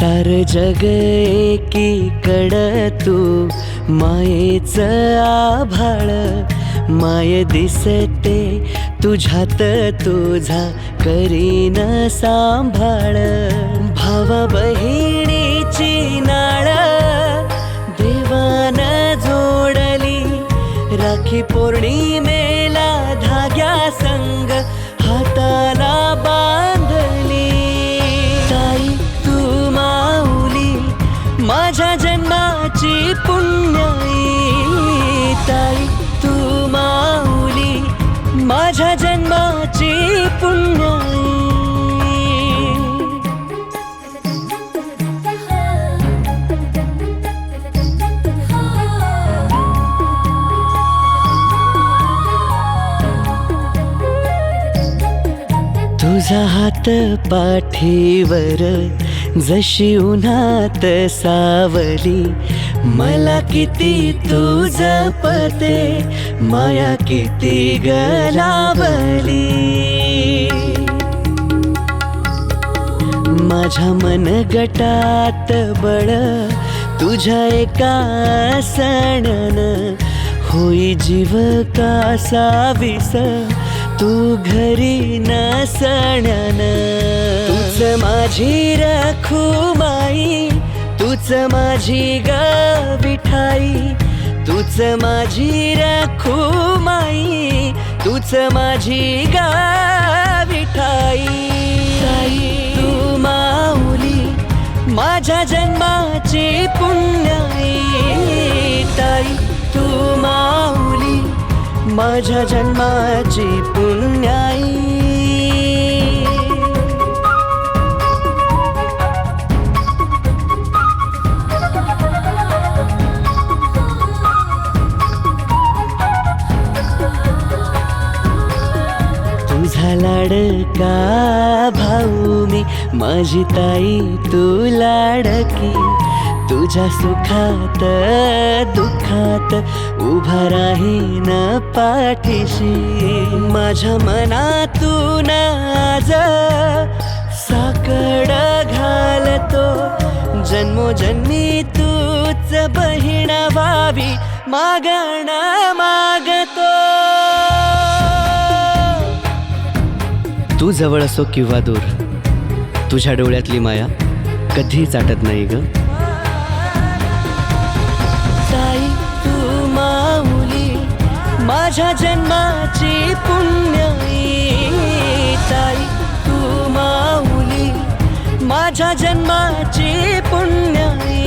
सार जग एकीकड तू मायेचं आभाळ माय दिसते तुझ्यात तुझा करीन सांभाळ भावा बहिणीची नाळ देवान जोडली राखी पौर्णिमेला धाग्या संग हाताला बांधली ताई तू माऊली माझ्या जन्माची पुण्याई ताई तू माऊली माझ्या जन्माची पुण्याई तुझा हात पाठीवर जशी उन्हात सावली मला किती तू जपते माया किती गलावली माझ्या मनगटात बळ तुझ्या एका सणन होई जीव कासा विस तू घरी नसण्यान तूच माझी रखुमाई तूच माझी ग विठाई तूच माझी रखुमाई तूच माझी ग विठाई ताई तू माऊली माझ्या जन्माची पुण्याई ताई तू माऊली माझ्या जन्माची पुण्याई तुझा लाडका भाऊ मी माझी ताई तू लाडकी तुझ्या सुखात दुःखात उभा राहीन पाठीशी माझ्या मनातून आज साकड घालतो जन्मोजन्मी तूच बहीण व्हावी मागण मागतो तू जवळ असो किंवा दूर तुझ्या डोळ्यातली माया कधी चाटत नाही ग ताई तू माऊली माझ्या जन्माची पुण्याई ताई तू माऊली माझ्या जन्माची पुण्याई